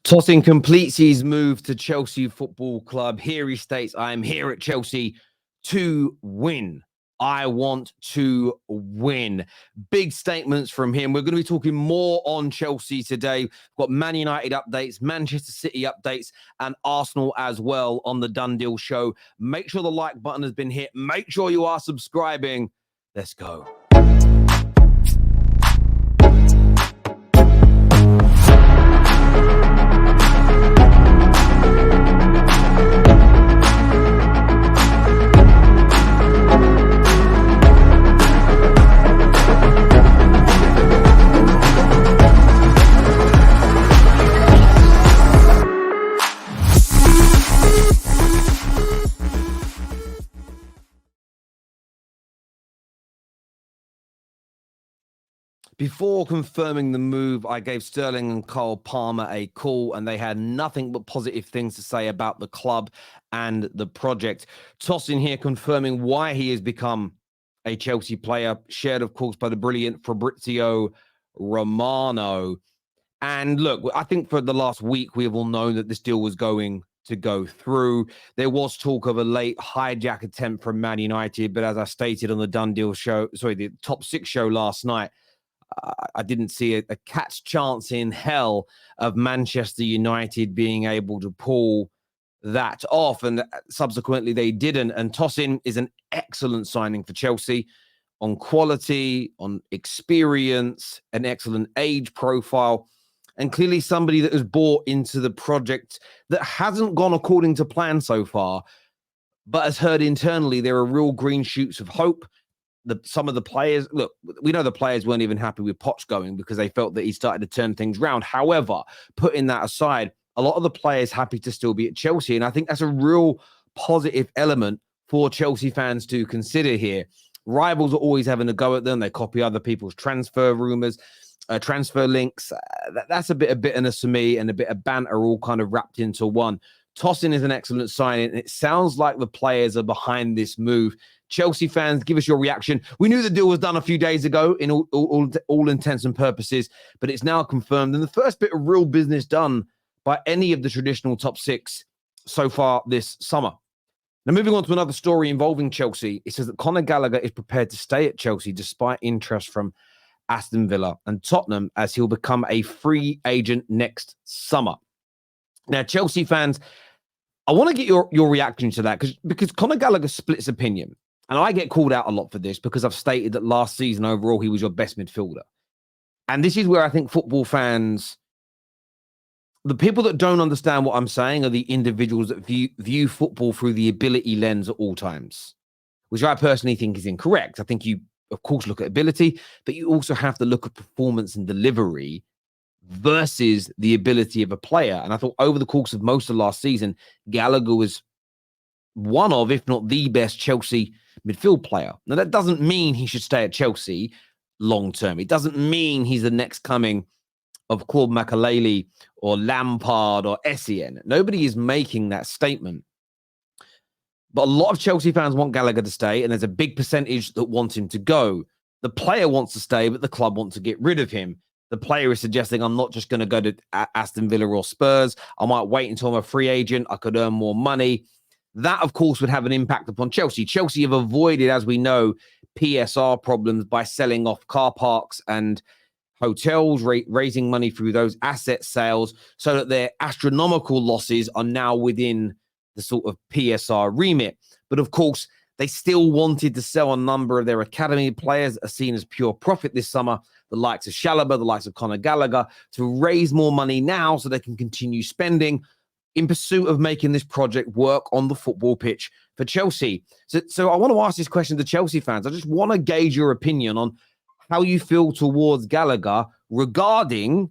Tosin completes his move to Chelsea Football Club. Here he states, I am here at Chelsea to win. I want to win. Big statements from him. We're going to be talking more on Chelsea today. We've got Man United updates, Manchester City updates, and Arsenal as well on the Done Deal show. Make sure the like button has been hit. Make sure you are subscribing. Let's go. Before confirming the move, I gave Sterling and Cole Palmer a call, and they had nothing but positive things to say about the club and the project. Tosin here confirming why he has become a Chelsea player, shared, of course, by the brilliant Fabrizio Romano. And look, I think for the last week, we have all known that this deal was going to go through. There was talk of a late hijack attempt from Man United, but as I stated on the Done Deal show, the Top 6 show last night, I didn't see a cat's chance in hell of Manchester United being able to pull that off. And subsequently, they didn't. And Tosin is an excellent signing for Chelsea on quality, on experience, an excellent age profile, and clearly somebody that has bought into the project that hasn't gone according to plan so far, but has heard internally there are real green shoots of hope. Some of the players, look, we know the players weren't even happy with Poch going because they felt that he started to turn things around. However, putting that aside, a lot of the players happy to still be at Chelsea. And I think that's a real positive element for Chelsea fans to consider here. Rivals are always having a go at them. They copy other people's transfer rumors, transfer links. That's a bit of bitterness for me and a bit of banter all kind of wrapped into one. Tosin is an excellent signing, and it sounds like the players are behind this move. Chelsea fans, give us your reaction. We knew the deal was done a few days ago in all intents and purposes, but it's now confirmed. And the first bit of real business done by any of the traditional top 6 so far this summer. Now, moving on to another story involving Chelsea, it says that Conor Gallagher is prepared to stay at Chelsea despite interest from Aston Villa and Tottenham, as he'll become a free agent next summer. Now, Chelsea fans, I want to get your reaction to that because Conor Gallagher splits opinion. And I get called out a lot for this because I've stated that last season overall he was your best midfielder. And this is where I think football fans, the people that don't understand what I'm saying are the individuals that view football through the ability lens at all times, which I personally think is incorrect. I think you, of course, look at ability, but you also have to look at performance and delivery versus the ability of a player. And I thought over the course of most of last season, Gallagher was one of, if not the best Chelsea midfield player. Now, that doesn't mean he should stay at Chelsea long term. It doesn't mean he's the next coming of Claude Makelele or Lampard or Essien. Nobody is making that statement. But a lot of Chelsea fans want Gallagher to stay, and there's a big percentage that want him to go. The player wants to stay, but the club wants to get rid of him. The player is suggesting, I'm not just going to go to Aston Villa or Spurs. I might wait until I'm a free agent. I could earn more money. That, of course, would have an impact upon Chelsea. Chelsea have avoided, as we know, PSR problems by selling off car parks and hotels, raising money through those asset sales so that their astronomical losses are now within the sort of PSR remit. But, of course, they still wanted to sell a number of their academy players that are seen as pure profit this summer, the likes of Chalobah, the likes of Conor Gallagher, to raise more money now so they can continue spending in pursuit of making this project work on the football pitch for Chelsea. So I want to ask this question to Chelsea fans. I just want to gauge your opinion on how you feel towards Gallagher regarding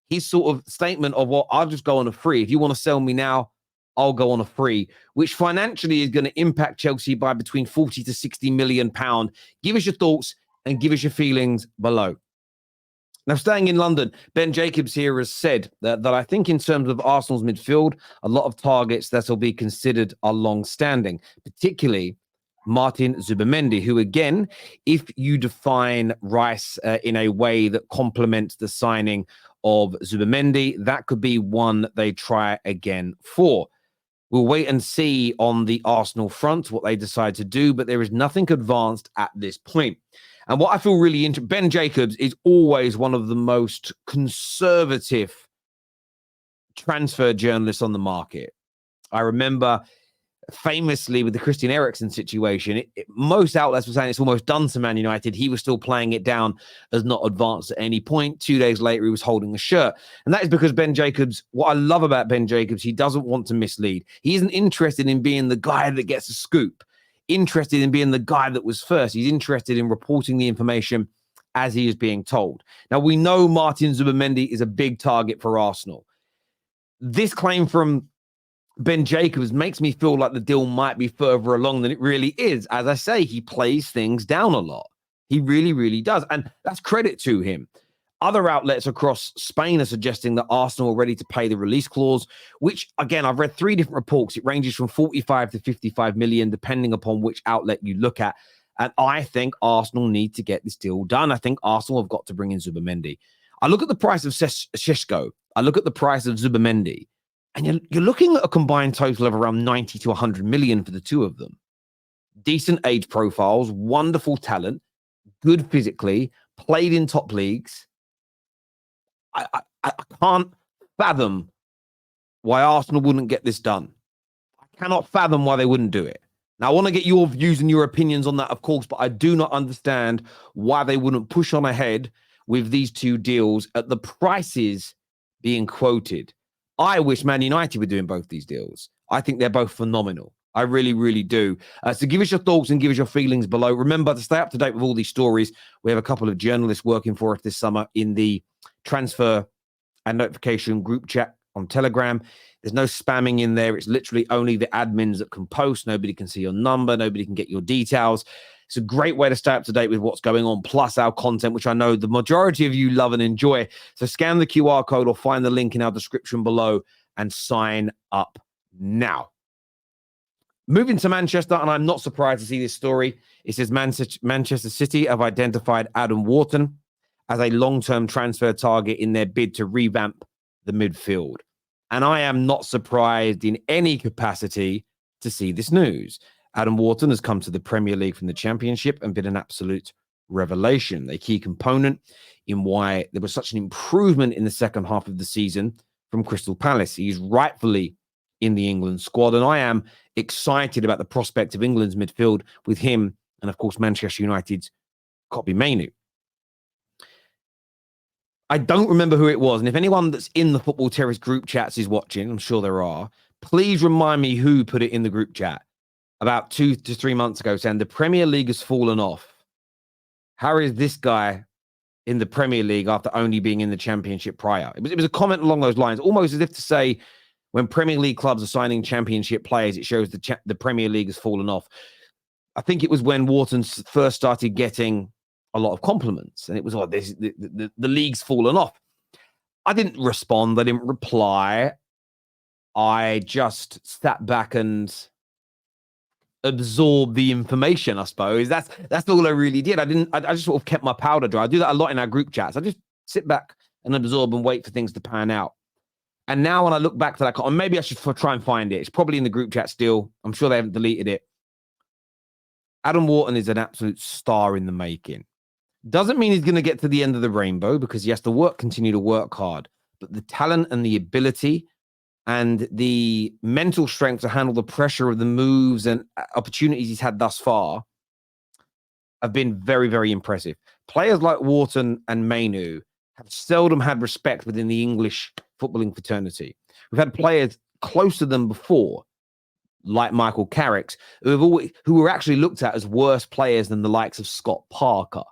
his sort of statement of, well, I'll just go on a free. If you want to sell me now, I'll go on a free, which financially is going to impact Chelsea by between 40 to 60 million pounds. Give us your thoughts and give us your feelings below. Now, staying in London, Ben Jacobs here has said that I think in terms of Arsenal's midfield, a lot of targets that will be considered are long-standing, particularly Martin Zubimendi, who, again, if you define Rice in a way that complements the signing of Zubimendi, that could be one they try again for. We'll wait and see on the Arsenal front what they decide to do, but there is nothing advanced at this point. And what I feel really interesting, Ben Jacobs is always one of the most conservative transfer journalists on the market. I remember famously with the Christian Eriksen situation, most outlets were saying it's almost done to Man United. He was still playing it down as not advanced at any point. 2 days later, he was holding a shirt. And that is because Ben Jacobs, what I love about Ben Jacobs, he doesn't want to mislead. He isn't interested in being the guy that gets a scoop, interested in being the guy that was first. He's interested in reporting the information as he is being told. Now, we know Martin Zubimendi is a big target for Arsenal. This claim from Ben Jacobs makes me feel like the deal might be further along than it really is. As I say, he plays things down a lot. He really, really does. And that's credit to him. Other outlets across Spain are suggesting that Arsenal are ready to pay the release clause, which, again, I've read 3 different reports. It ranges from 45 to 55 million, depending upon which outlet you look at. And I think Arsenal need to get this deal done. I think Arsenal have got to bring in Zubimendi. I look at the price of Šeško. I look at the price of Zubimendi. And you're looking at a combined total of around 90 to 100 million for the two of them. Decent age profiles, wonderful talent, good physically, played in top leagues. I can't fathom why Arsenal wouldn't get this done. I cannot fathom why they wouldn't do it. Now, I want to get your views and your opinions on that, of course, but I do not understand why they wouldn't push on ahead with these two deals at the prices being quoted. I wish Man United were doing both these deals. I think they're both phenomenal. I really, really do. So give us your thoughts and give us your feelings below. Remember to stay up to date with all these stories. We have a couple of journalists working for us this summer in the transfer and notification group chat on Telegram. There's no spamming in there. It's literally only the admins that can post. Nobody can see your number. Nobody can get your details. It's a great way to stay up to date with what's going on, plus our content, which I know the majority of you love and enjoy. So scan the QR code or find the link in our description below and sign up now. Moving to Manchester, and I'm not surprised to see this story. It says Manchester City have identified Adam Wharton as a long-term transfer target in their bid to revamp the midfield. And I am not surprised in any capacity to see this news. Adam Wharton has come to the Premier League from the Championship and been an absolute revelation, a key component in why there was such an improvement in the second half of the season from Crystal Palace. He's rightfully in the England squad, and I am excited about the prospect of England's midfield with him and, of course, Manchester United's Kobbie Mainoo. I don't remember who it was, and if anyone that's in the Football Terrace group chats is watching, I'm sure there are, please remind me who put it in the group chat about 2 to 3 months ago saying the Premier League has fallen off. How is this guy in the Premier League after only being in the Championship prior? It was a comment along those lines, almost as if to say when Premier League clubs are signing Championship players, it shows the Premier League has fallen off. I think it was when Wharton first started getting a lot of compliments, and it was like the league's fallen off. I didn't respond. I didn't reply. I just sat back and absorb the information, I suppose. That's all I really did. I just sort of kept my powder dry. I do that a lot in our group chats. I just sit back and absorb and wait for things to pan out. And now when I look back to that, or maybe I should try and find it. It's probably in the group chat still. I'm sure they haven't deleted it. Adam Wharton is an absolute star in the making. Doesn't mean he's going to get to the end of the rainbow because he has to continue to work hard. But the talent and the ability and the mental strength to handle the pressure of the moves and opportunities he's had thus far have been very, very impressive. Players like Wharton and Mainoo have seldom had respect within the English footballing fraternity. We've had players close to them before, like Michael Carrick, who were actually looked at as worse players than the likes of Scott Parker,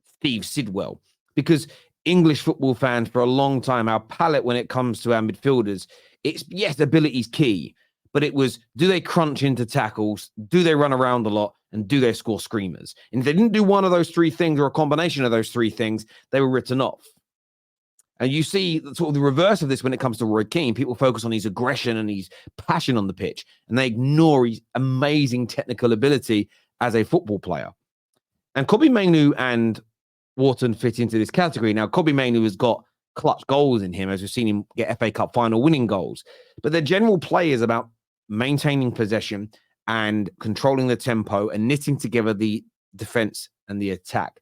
Steve Sidwell, because English football fans for a long time, our palette when it comes to our midfielders, it's yes, ability's key, but it was, do they crunch into tackles? Do they run around a lot? And do they score screamers? And if they didn't do one of those three things or a combination of those three things, they were written off. And you see sort of the reverse of this when it comes to Roy Keane. People focus on his aggression and his passion on the pitch, and they ignore his amazing technical ability as a football player. And Kobbie Mainoo and Wharton fit into this category. Now, Kobbie Mainoo has got clutch goals in him, as we've seen him get FA Cup final winning goals. But their general play is about maintaining possession and controlling the tempo and knitting together the defense and the attack.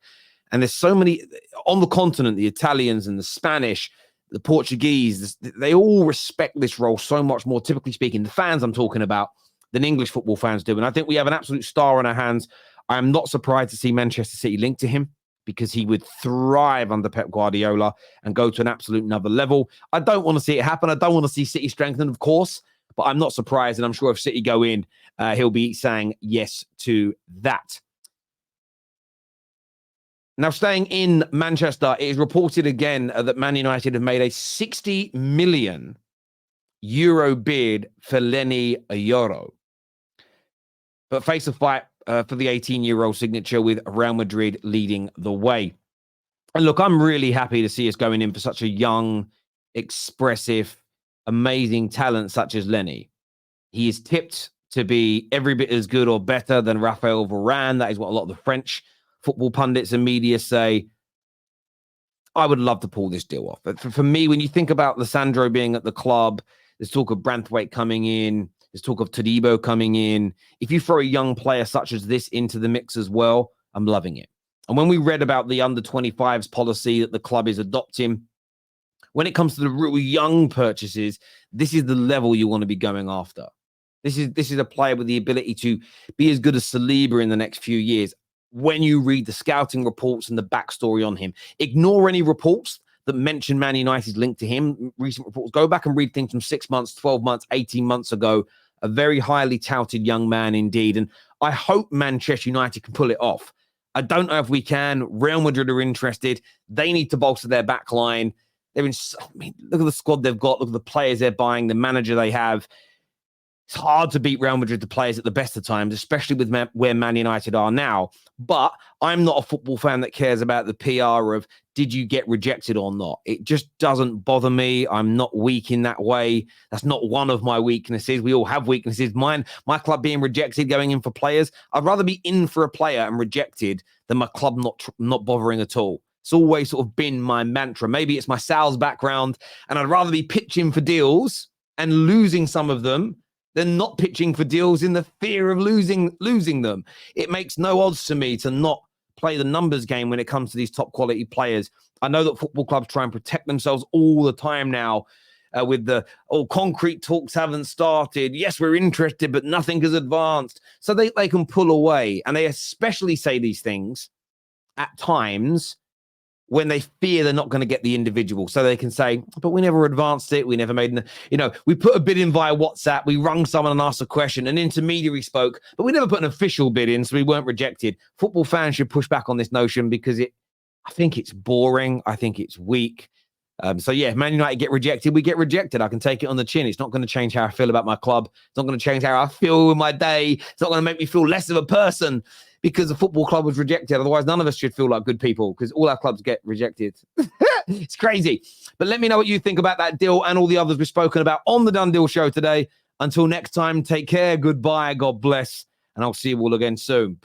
And there's so many on the continent, the Italians and the Spanish, the Portuguese, they all respect this role so much more, typically speaking, the fans I'm talking about, than English football fans do. And I think we have an absolute star on our hands. I am not surprised to see Manchester City linked to him, because he would thrive under Pep Guardiola and go to an absolute another level. I don't want to see it happen. I don't want to see City strengthen, of course, but I'm not surprised. And I'm sure if City go in, he'll be saying yes to that. Now, staying in Manchester, it is reported again that Man United have made a €60 million bid for Leny Yoro, but face a fight for the 18-year-old signature, with Real Madrid leading the way. And look, I'm really happy to see us going in for such a young, expressive, amazing talent such as Leny. He is tipped to be every bit as good or better than Raphael Varane. That is what a lot of the French football pundits and media say. I would love to pull this deal off. But for me, when you think about Lissandro being at the club, there's talk of Branthwaite coming in, there's talk of Todibo coming in. If you throw a young player such as this into the mix as well, I'm loving it. And when we read about the under-25s policy that the club is adopting, when it comes to the real young purchases, this is the level you want to be going after. This is a player with the ability to be as good as Saliba in the next few years. When you read the scouting reports and the backstory on him, ignore any reports that mention Man United's link to him. Recent reports, go back and read things from 6 months, 12 months, 18 months ago. A very highly touted young man indeed. And I hope Manchester United can pull it off. I don't know if we can. Real Madrid are interested. They need to bolster their back line. Look at the squad they've got. Look at the players they're buying, the manager they have. It's hard to beat Real Madrid, the players at the best of times, especially with where Man United are now. But I'm not a football fan that cares about the PR of did you get rejected or not. It just doesn't bother me. I'm not weak in that way. That's not one of my weaknesses. We all have weaknesses. My club being rejected, going in for players. I'd rather be in for a player and rejected than my club not bothering at all. It's always sort of been my mantra. Maybe it's my sales background, and I'd rather be pitching for deals and losing some of them than not pitching for deals in the fear of losing them. It makes no odds to me to not play the numbers game when it comes to these top quality players. I know that football clubs try and protect themselves all the time now with the, concrete talks haven't started. Yes, we're interested, but nothing has advanced. So they can pull away. And they especially say these things at times when they fear they're not going to get the individual. So they can say, but we never advanced it. We never made, we put a bid in via WhatsApp. We rung someone and asked a question. An intermediary spoke, but we never put an official bid in, so we weren't rejected. Football fans should push back on this notion because I think it's boring. I think it's weak. Man United get rejected. We get rejected. I can take it on the chin. It's not going to change how I feel about my club. It's not going to change how I feel with my day. It's not going to make me feel less of a person because the football club was rejected. Otherwise, none of us should feel like good people because all our clubs get rejected. It's crazy. But let me know what you think about that deal and all the others we've spoken about on the Done Deal Show today. Until next time, take care. Goodbye. God bless. And I'll see you all again soon.